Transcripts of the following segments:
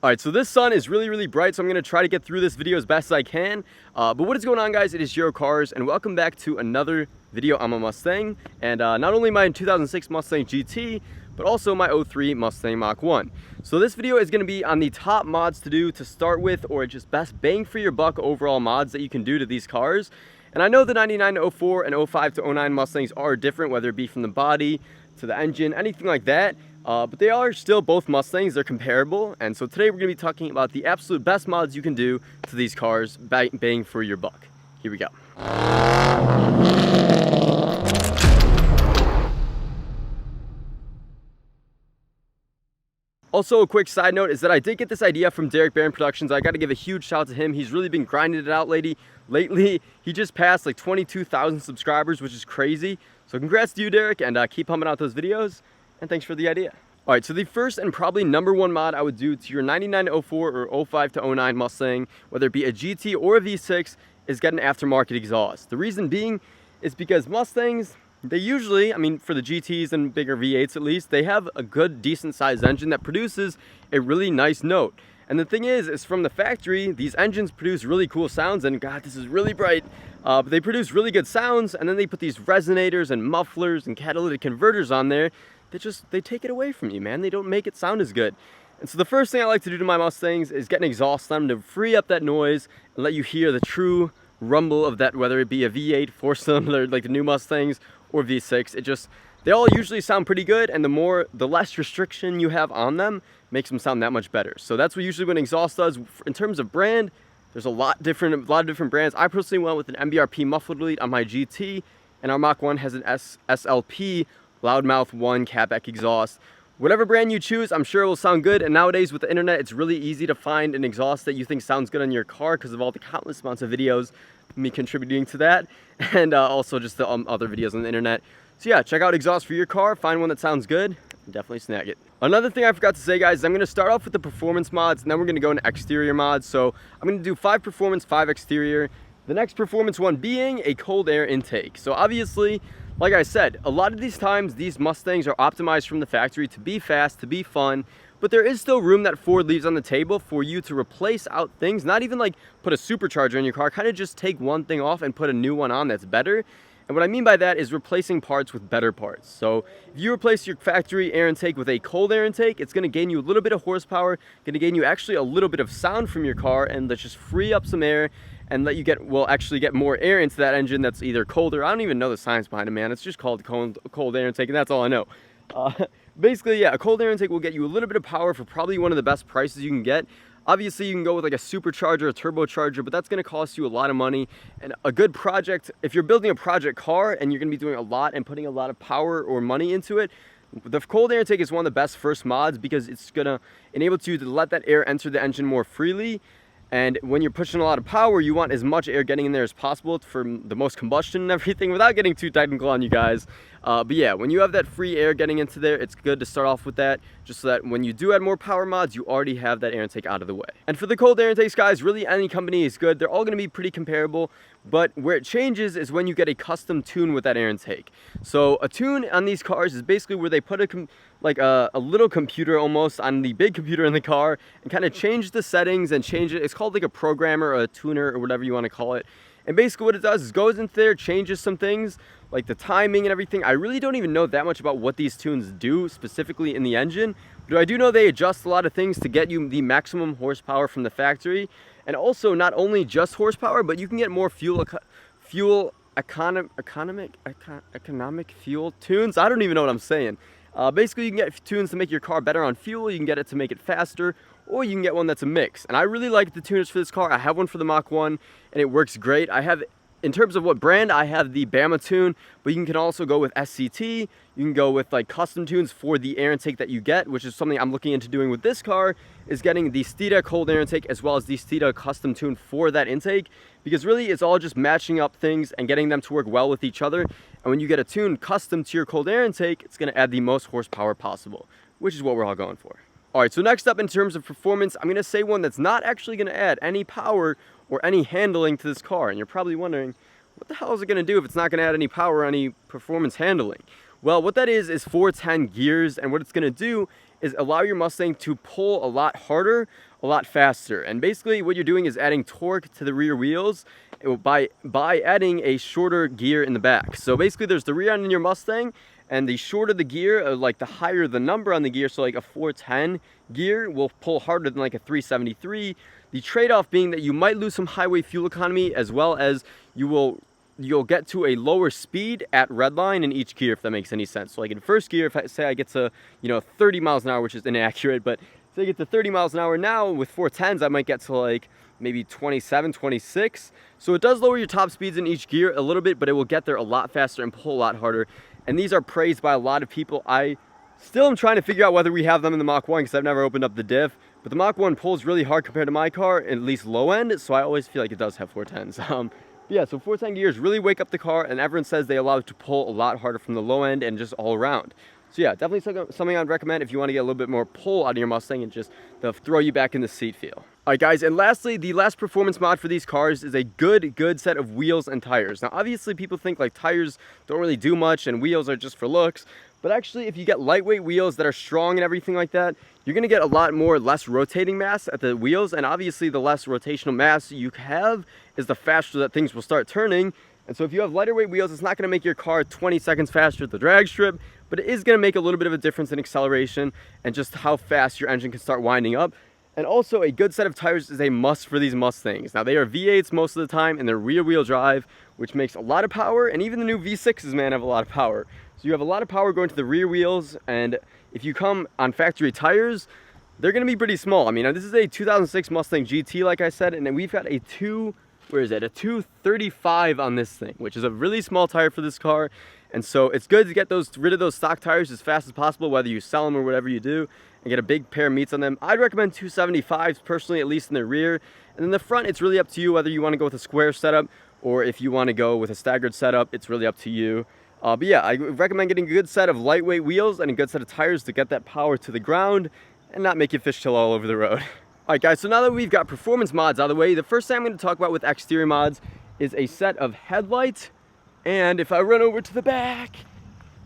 Alright, so this sun is really bright, so I'm going to try to get through this video as best as I can. But what is going on, guys? It is Hero Cars, and welcome back to another video on my Mustang. And not only my 2006 Mustang GT, but also my 03 Mustang Mach 1. So this video is going to be on the top mods to do to start with, or just best bang for your buck overall mods that you can do to these cars. And I know the 99 to 04 and 05 to 09 Mustangs are different, whether it be from the body to the engine, anything like that. But they are still both Mustangs, they're comparable, and so today we're going to be talking about the absolute best mods you can do to these cars, bang for your buck. Here we go. Also, a quick side note is that I did get this idea from Derek Barron Productions. I got to give a huge shout out to him. He's really been grinding it out lately. He just passed like 22,000 subscribers, which is crazy. So congrats to you, Derek, and keep pumping out those videos. And thanks for the idea. Alright, so the first and probably #1 mod I would do to your 99 to 04 or 05 to 09 Mustang, whether it be a GT or a V6, is get an aftermarket exhaust. The reason being is because Mustangs, they usually, I mean for the GTs and bigger V8s at least, they have a good decent sized engine that produces a really nice note. And the thing is from the factory, these engines produce really cool sounds, and God, this is really bright. But they produce really good sounds, and then they put these resonators and mufflers and catalytic converters on there. They take it away from you, man. They don't make it sound as good. And so the first thing I like to do to my Mustangs is get an exhaust on them to free up that noise and let you hear the true rumble of that, whether it be a V8 4-cylinder like the new Mustangs or V6. They all usually sound pretty good, and the less restriction you have on them makes them sound that much better. So that's what usually what an exhaust does. In terms of brand, there's a lot of different brands. I personally went with an MBRP muffler delete on my GT, and our Mach 1 has an SLP Loudmouth 1 catback exhaust. Whatever brand you choose, I'm sure it will sound good. And nowadays with the internet, it's really easy to find an exhaust that you think sounds good on your car because of all the countless amounts of videos, me contributing to that, and also just the other videos on the internet. So yeah, check out exhaust for your car, find one that sounds good, and definitely snag it. Another thing I forgot to say, guys, is I'm going to start off with the performance mods, and then we're going to go into exterior mods. So I'm going to do 5 performance, 5 exterior. The next performance one being a cold air intake. So obviously, like I said, a lot of these times, these Mustangs are optimized from the factory to be fast, to be fun, but there is still room that Ford leaves on the table for you to replace out things, not even like put a supercharger in your car, kind of just take one thing off and put a new one on that's better. And what I mean by that is replacing parts with better parts. So if you replace your factory air intake with a cold air intake, it's going to gain you a little bit of horsepower, going to gain you actually a little bit of sound from your car, and let's just free up some air and let you actually get more air into that engine that's either colder. I don't even know the science behind it, man. It's just called cold air intake, and that's all I know. Basically, yeah, a cold air intake will get you a little bit of power for probably one of the best prices you can get. Obviously, you can go with like a supercharger, a turbocharger, but that's going to cost you a lot of money. And a good project, if you're building a project car and you're going to be doing a lot and putting a lot of power or money into it, the cold air intake is one of the best first mods because it's going to enable you to let that air enter the engine more freely. And when you're pushing a lot of power, you want as much air getting in there as possible for the most combustion and everything, without getting too technical on you guys. But yeah, when you have that free air getting into there, it's good to start off with that, just so that when you do add more power mods, you already have that air intake out of the way. And for the cold air intakes, guys, really any company is good. They're all going to be pretty comparable, but where it changes is when you get a custom tune with that air intake. So a tune on these cars is basically where they put a little computer almost on the big computer in the car and kind of change the settings and change it. It's called like a programmer or a tuner or whatever you want to call it. And basically what it does is goes into there, changes some things like the timing and everything. I really don't even know that much about what these tunes do specifically in the engine, but I do know they adjust a lot of things to get you the maximum horsepower from the factory. And also not only just horsepower, but you can get more economic fuel tunes. I don't even know what I'm saying. Basically, you can get tunes to make your car better on fuel. You can get it to make it faster, or you can get one that's a mix. And I really like the tuners for this car. I have one for the Mach 1, and it works great. In terms of what brand, I have the Bama tune, but you can also go with SCT. You can go with like custom tunes for the air intake that you get, which is something I'm looking into doing with this car, is getting the Steeda cold air intake as well as the Steeda custom tune for that intake, because really it's all just matching up things and getting them to work well with each other. And when you get a tune custom to your cold air intake, it's going to add the most horsepower possible, which is what we're all going for. Alright, so next up in terms of performance, I'm going to say one that's not actually going to add any power or any handling to this car. And you're probably wondering, what the hell is it going to do if it's not going to add any power or any performance handling? Well, what that is 410 gears, and what it's going to do is allow your Mustang to pull a lot harder a lot faster. And basically what you're doing is adding torque to the rear wheels by adding a shorter gear in the back. So basically there's the rear end in your Mustang, and the shorter the gear, like the higher the number on the gear, so like a 410 gear will pull harder than like a 373. The trade-off being that you might lose some highway fuel economy, as well as you'll get to a lower speed at redline in each gear, if that makes any sense. So like in first gear, if I say I get to 30 miles an hour, which is inaccurate, but say I get to 30 miles an hour now, with 410s I might get to like maybe 27, 26. So it does lower your top speeds in each gear a little bit, but it will get there a lot faster and pull a lot harder. And these are praised by a lot of people. I still am trying to figure out whether we have them in the Mach 1 because I've never opened up the diff. But the Mach 1 pulls really hard compared to my car, at least low end, so I always feel like it does have 410s. Yeah, so 410 gears really wake up the car, and everyone says they allow it to pull a lot harder from the low end and just all around. So yeah, definitely something I'd recommend if you want to get a little bit more pull out of your Mustang and just to throw you back in the seat feel. Alright guys, and lastly, the last performance mod for these cars is a good set of wheels and tires. Now obviously people think like tires don't really do much and wheels are just for looks, but actually if you get lightweight wheels that are strong and everything like that, you're going to get a lot more less rotating mass at the wheels, and obviously the less rotational mass you have is the faster that things will start turning. And so if you have lighter weight wheels, it's not going to make your car 20 seconds faster at the drag strip, but it is going to make a little bit of a difference in acceleration and just how fast your engine can start winding up. And also a good set of tires is a must for these Mustangs. Now they are V8s most of the time, and they're rear wheel drive, which makes a lot of power, and even the new V6s, man, have a lot of power. So you have a lot of power going to the rear wheels, and if you come on factory tires, they're going to be pretty small. I mean, this is a 2006 Mustang GT, like I said, and then we've got a 235 on this thing, which is a really small tire for this car. And so it's good to get rid of those stock tires as fast as possible, whether you sell them or whatever you do, and get a big pair of meats on them. I'd recommend 275s personally, at least in the rear. And then the front, it's really up to you whether you want to go with a square setup or if you want to go with a staggered setup. It's really up to you. But yeah, I recommend getting a good set of lightweight wheels and a good set of tires to get that power to the ground and not make you fishtail all over the road. Alright guys, so now that we've got performance mods out of the way, the first thing I'm going to talk about with exterior mods is a set of headlights, and if I run over to the back,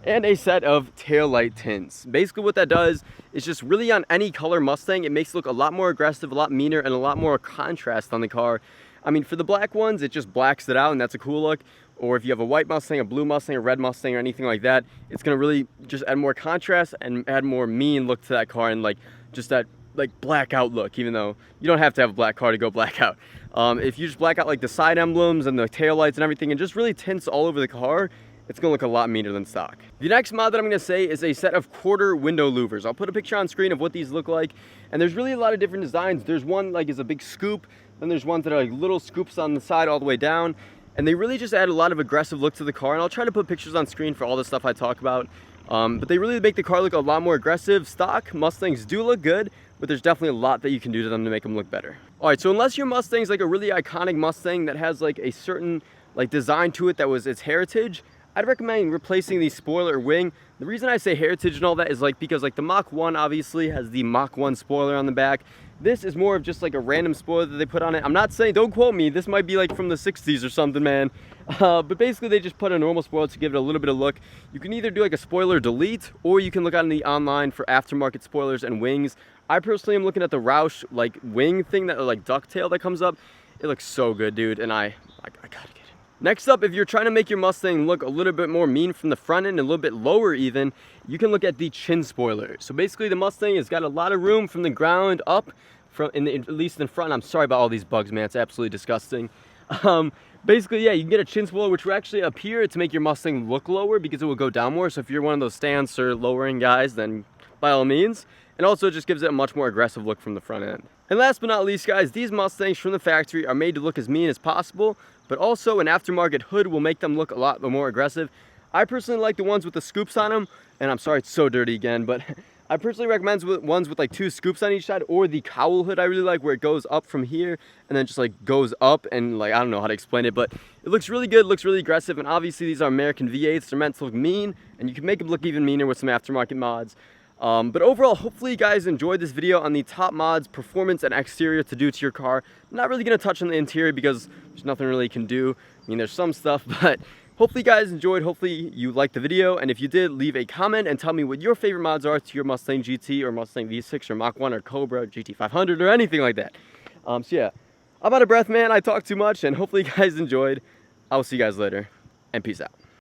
and a set of tail light tints. Basically what that does is just really on any color Mustang, it makes it look a lot more aggressive, a lot meaner, and a lot more contrast on the car. I mean, for the black ones, it just blacks it out, and that's a cool look. Or if you have a white Mustang, a blue Mustang, a red Mustang, or anything like that, it's going to really just add more contrast and add more mean look to that car, and like just that like blackout look, even though you don't have to have a black car to go blackout. If you just black out like the side emblems and the tail lights and everything and just really tints all over the car, it's gonna look a lot meaner than stock. The next mod that I'm gonna say is a set of quarter window louvers. I'll put a picture on screen of what these look like, and there's really a lot of different designs. There's one like is a big scoop, then there's ones that are like little scoops on the side all the way down, and they really just add a lot of aggressive look to the car, and I'll try to put pictures on screen for all the stuff I talk about. But they really make the car look a lot more aggressive. Stock Mustangs do look good, but there's definitely a lot that you can do to them to make them look better. Alright, so unless your Mustang's like a really iconic Mustang that has like a certain like design to it that was its heritage, I'd recommend replacing the spoiler wing. The reason I say heritage and all that is like because like the Mach 1 obviously has the Mach 1 spoiler on the back. This is more of just like a random spoiler that they put on it. I'm not saying, don't quote me, this might be like from the 60s or something, man. But basically they just put a normal spoiler to give it a little bit of look. You can either do like a spoiler delete, or you can look on the online for aftermarket spoilers and wings. I personally am looking at the Roush like wing thing, that like ducktail that comes up. It looks so good, dude, and I gotta get it. Next up, if you're trying to make your Mustang look a little bit more mean from the front end, a little bit lower even, you can look at the chin spoiler. So basically the Mustang has got a lot of room from the ground up, at least in the front. I'm sorry about all these bugs, man, it's absolutely disgusting. Basically, yeah, you can get a chin spoiler, which will actually appear to make your Mustang look lower because it will go down more. So if you're one of those stance or lowering guys, then by all means. And also it just gives it a much more aggressive look from the front end. And last but not least, guys, these Mustangs from the factory are made to look as mean as possible, but also an aftermarket hood will make them look a lot more aggressive. I personally like the ones with the scoops on them, and I'm sorry it's so dirty again, but I personally recommend ones with like 2 scoops on each side, or the cowl hood I really like, where it goes up from here and then just like goes up, and like I don't know how to explain it, but it looks really good, looks really aggressive. And obviously these are American V8s, they're meant to look mean, and you can make them look even meaner with some aftermarket mods. But overall, hopefully you guys enjoyed this video on the top mods, performance and exterior to do to your car. I'm not really going to touch on the interior because there's nothing really you can do. I mean, there's some stuff, but hopefully you guys enjoyed. Hopefully you liked the video. And if you did, leave a comment and tell me what your favorite mods are to your Mustang GT or Mustang V6 or Mach 1 or Cobra, GT500 or anything like that. So yeah, I'm out of breath, man. I talk too much, and hopefully you guys enjoyed. I will see you guys later, and peace out.